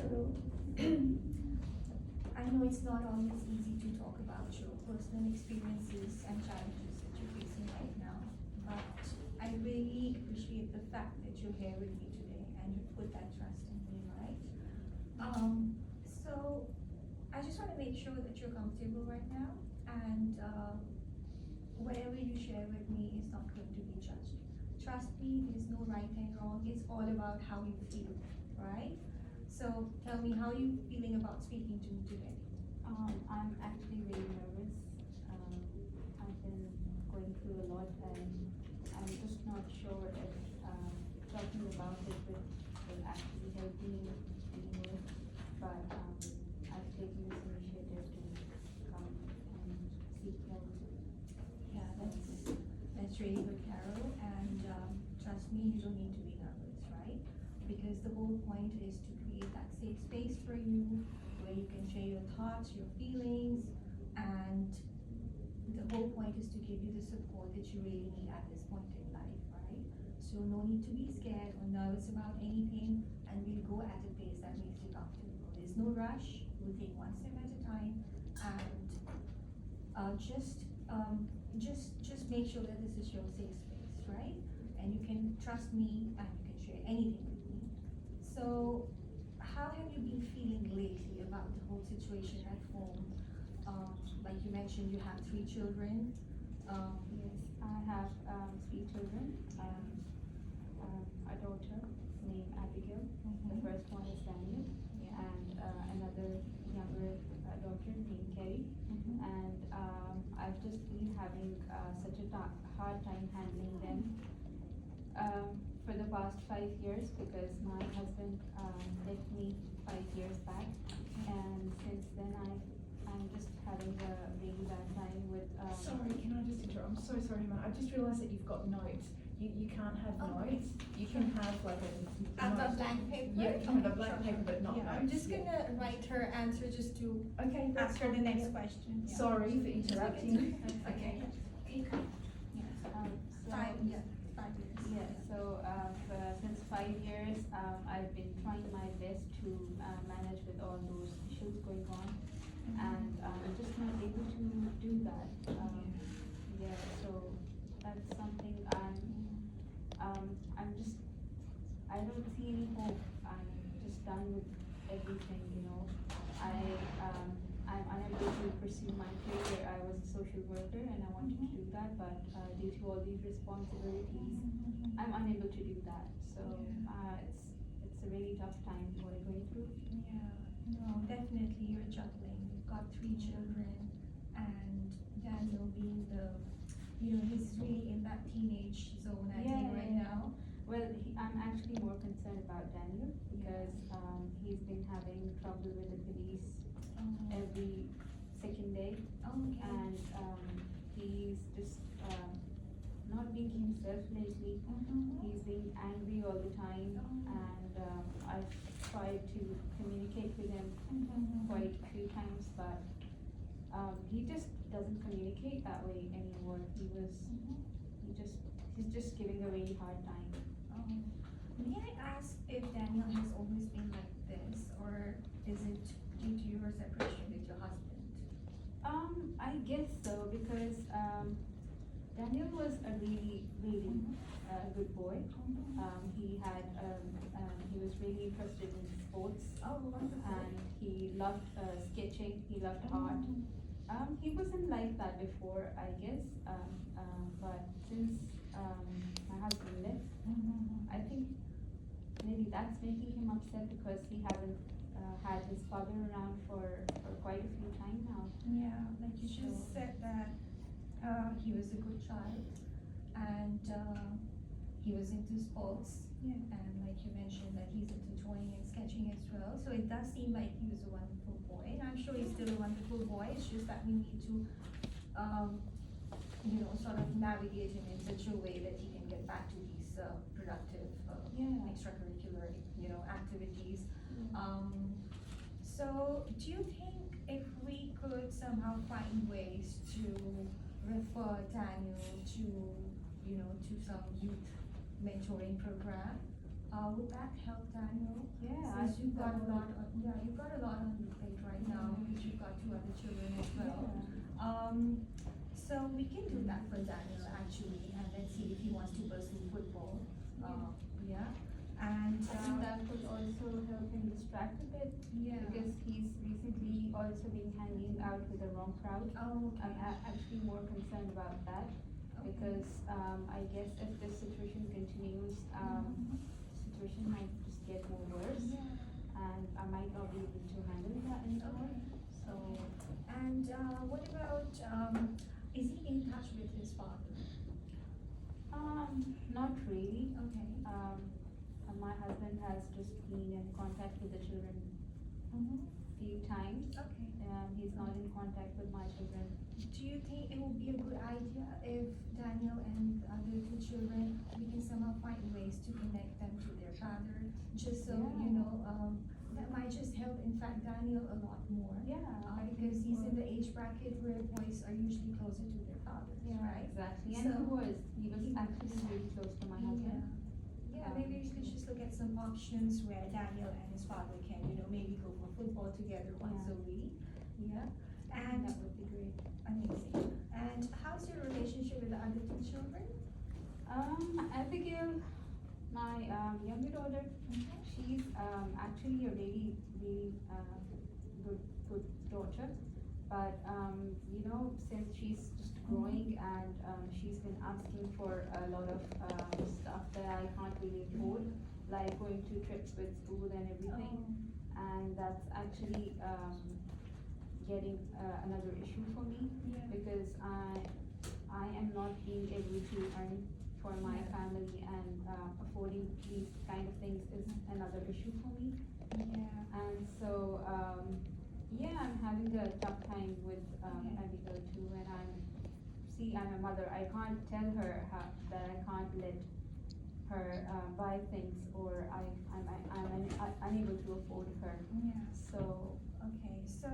Carol. I know it's not always easy to talk about your personal experiences and challenges that you're facing right now, but I really appreciate the fact that you're here with me today and you put that trust in me, right? So I just want to make sure that you're comfortable right now, and whatever you share with me is not going to be judged. Trust me, there's no right and wrong. It's all about how you feel, right? So tell me, how are you feeling about speaking to me today? I'm actually really nervous. I've been going through a lot, and I'm just not sure if talking about it will actually help me anymore. But I've taken this initiative to come and seek help. Yeah, that's really good, Carol. And trust me, you don't need to be nervous, right? Because the whole point is to create that safe space for you, where you can share your thoughts, your feelings, and the whole point is to give you the support that you really need at this point in life, right? So no need to be scared or nervous about anything, and we'll go at a pace that makes you comfortable. There's no rush. We'll take one step at a time, and just make sure that this is your safe space, right? And you can trust me, and you can share anything with me. So, how have you been feeling lately about the whole situation at home? Like you mentioned, you have 3 children. Yes, I have 3 children. A daughter named Abigail. The first one is Daniel, and another younger daughter named Kerry. And I've just been having such a hard time handling them for the past 5 years, because my husband left me 5 years back, and since then I'm just having a really bad time with. Sorry, can I just interrupt? I'm so sorry, Matt. I just realised that you've got notes. You can't have notes. You can have like a Blank paper. Yeah, you can have a blank paper, but not notes. I'm just gonna write her answer just to Okay, that's ask her the fine. next question. Yeah. Sorry for interrupting. Okay. So, 5 years. yeah, so since 5 years, I've been trying my best to manage with all those issues going on, and I'm just not able to do that. Yeah, so that's something I don't see any hope. I'm just done with everything, you know. I'm unable to pursue my career. I was a social worker and I wanted to do that, but due to all these responsibilities, I'm unable to do that. So it's a really tough time what I'm going through. Yeah, no, definitely you're juggling. You've got 3 children, and Daniel being he's really in that teenage zone, I think, right now. Well, I'm actually more concerned about Daniel, because he's been having trouble with the police every second day, Okay. and he's just not being himself lately. He's being angry all the time, and I've tried to communicate with him quite a few times, but he just doesn't communicate that way anymore. He's just giving a really hard time. May I ask if Daniel has always been like this, or is it due to your separation with your husband? I guess so, because Daniel was a really good boy. He was really interested in sports, Oh, wonderful. and he loved sketching. He loved art. He wasn't like that before, I guess. But since my husband left, I think maybe that's making him upset, because he hasn't had his father around for quite a few time now. Yeah, like you just said that he was a good child, and he was into sports, and like you mentioned that he's into drawing and sketching as well. So it does seem like he was a wonderful boy, and I'm sure he's still a wonderful boy. It's just that we need to, sort of navigate him in such a way that he can get back to these productive extracurricular, activities. So do you think if we could somehow find ways to refer Daniel to some youth mentoring program, Would that help, Daniel? Yeah, Since you've got a that lot on, yeah, you've got a lot on your plate right now, because you've got two other children as well. So we can do that for Daniel actually, and let's see if he wants to pursue football. Yeah, and I think that would also help him distract a bit, yeah. because he's recently also been hanging out with the wrong crowd. Oh, okay. I'm actually more concerned about that, because I guess if this situation continues, the situation might just get more worse, and I might not be able to handle that anymore. So, And what about, is he in touch with his father? not really. Okay. My husband has just been in contact with the children few times. Okay. He's not in contact with my children. Do you think it would be a good idea if Daniel and the other two children, we can somehow find ways to connect them to their father, just so, you know, that might just help, in fact, Daniel a lot more. Yeah. Because he's in the age bracket where boys are usually closer to their fathers, right? Exactly. So- And he was actually really close to my husband. Yeah, maybe we could just look at some options where Daniel and his father can, you know, maybe go for football together once a week. Yeah, and That would be great. amazing. And how's your relationship with the other two children? Abigail, my younger daughter, she's actually a really, really good daughter. But you know, since she's just growing and she's been asking for a lot of stuff that I can't really afford, like going to trips with school and everything, and that's actually getting another issue for me, because I am not being able to earn for my family, and affording these kind of things is another issue for me. Yeah. And so, I'm having a tough time with Abigail too, and I'm a mother. I can't tell her that I can't let her buy things, or I'm unable to afford her. Yeah. So, Okay, so,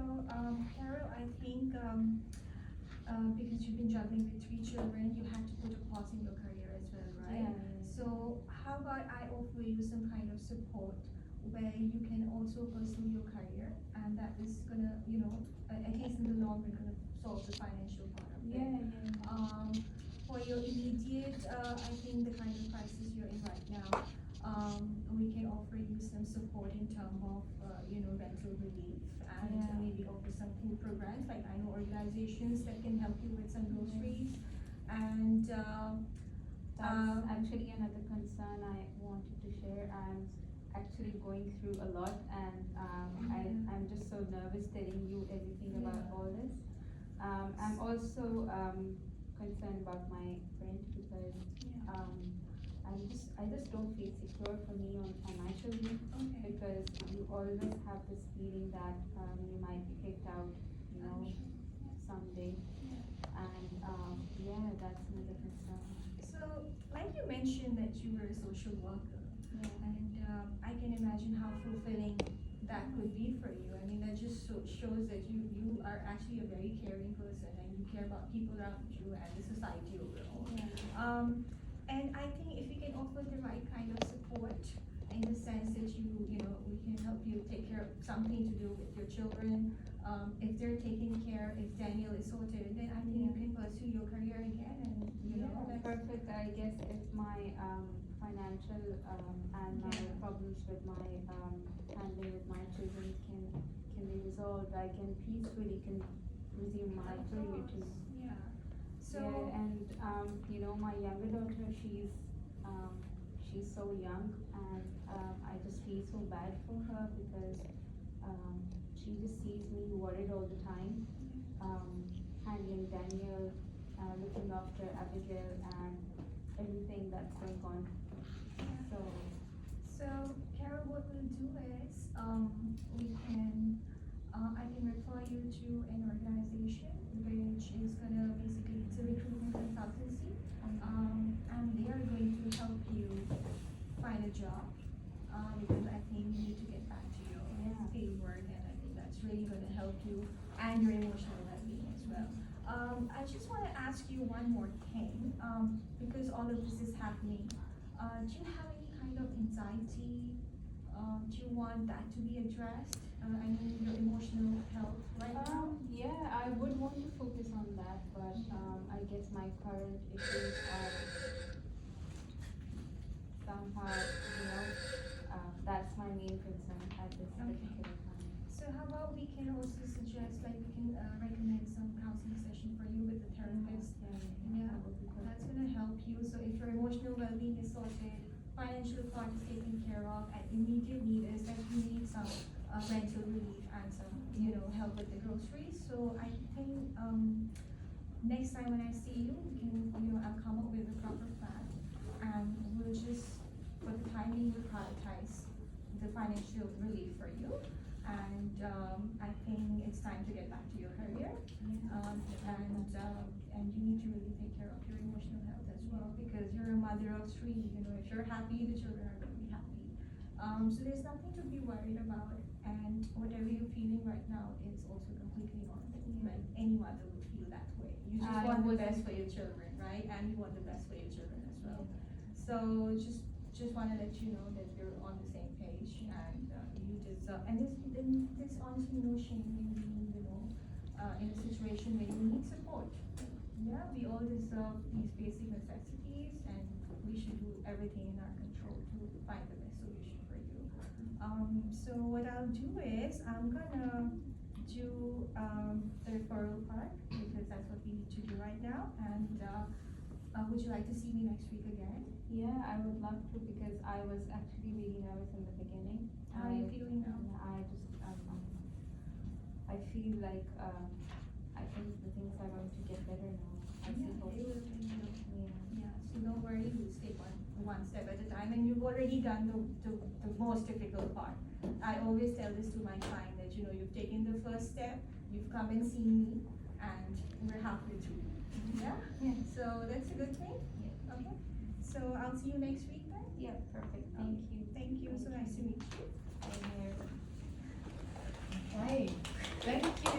Carol, I think, because you've been juggling with 3 children, you had to put a pause in your career as well, right? Yeah. So how about I offer you some kind of support where you can also pursue your career, and that is gonna, you know, at least in the long run, gonna solve the financial part of it. For your immediate, I think the kind of crisis you're in right now, we can offer you some support in terms of, you know, rental relief, and maybe offer some food programs, like I know organizations that can help you with some groceries, and, that's actually another concern I wanted to share. I'm actually going through a lot, and I'm just so nervous telling you everything about all this. I'm also concerned about my rent, because I just don't feel secure for me on financially, because you always have this feeling that you might be kicked out, you know, someday. And that's another concern. So, like you mentioned that you were a social worker, and I can imagine how fulfilling that could be for you. I mean, that just shows that you are actually a very caring person, and you care about people around you and the society overall. And I think if we can offer the right kind of support, in the sense that you know, we can help you take care of something to do with your children. If they're taken care, if Daniel is sorted, then I think you can pursue your career again, and you know, that's Perfect. I guess if my financial and my problems with my handling with my children can be resolved, I can peacefully resume my career too. Yeah. So And you know, my younger daughter, she's so young, and I just feel so bad for her, because she just sees me worried all the time, handling Daniel, looking after Abigail, and everything that's going on. So, Carol, what we'll do is, I can refer you to an organization which is gonna basically, it's a recruitment consultancy, and they are going to help you find a job, because I think you need to get back to your field work, and I think that's really gonna help you and your emotional well-being as well. I just wanna ask you one more thing, because all of this is happening. Do you have any kind of anxiety? Do you want that to be addressed? I mean, your emotional health right now? Yeah, I would want to focus on that, but I guess my current issues are somehow, that's my main concern at this Okay. particular time. So how about we can also suggest, like, we can recommend some counseling session for you with the therapist. Yeah, that would be good. that's gonna help you. So if your emotional well-being is sorted, financial part is taken care of, and immediate need is that you need some rental relief and some, help with the groceries. So I think next time when I see you, we can, I'll come up with a proper plan, and we'll just, for the time being, we'll prioritize the financial relief for you. And I think it's time to get back to your career. And you need to really take care of your emotional health as well, because you're a mother of three. If you're happy, the children are going to be happy. So there's nothing to be worried about, and whatever you're feeling right now is also completely normal. Like any mother would feel that way. You just I want the would- best for your children, right? And you want the best for your children as well. So just want to let you know that you're on the same page, and you deserve. And there's honestly no shame in being, in a situation where you need support. Yeah, we all deserve these basic necessities, and we should do everything in our control to find the best solution for you. So what I'll do is I'm gonna do the referral part, because that's what we need to do right now. And would you like to see me next week again? Yeah, I would love to, because I was actually really nervous in the beginning. How are you feeling now? I just, I feel like, I think the things are going to get better now. I see hope. It will, Yeah. Yeah, so don't worry, we'll take one step at a time, and you've already done the most difficult part. I always tell this to my client that, you've taken the first step, you've come and seen me, and we're halfway through. Yeah? Yeah. So that's a good thing? Yeah. Okay, so I'll see you next week then? Yeah, perfect, thank you. Thank you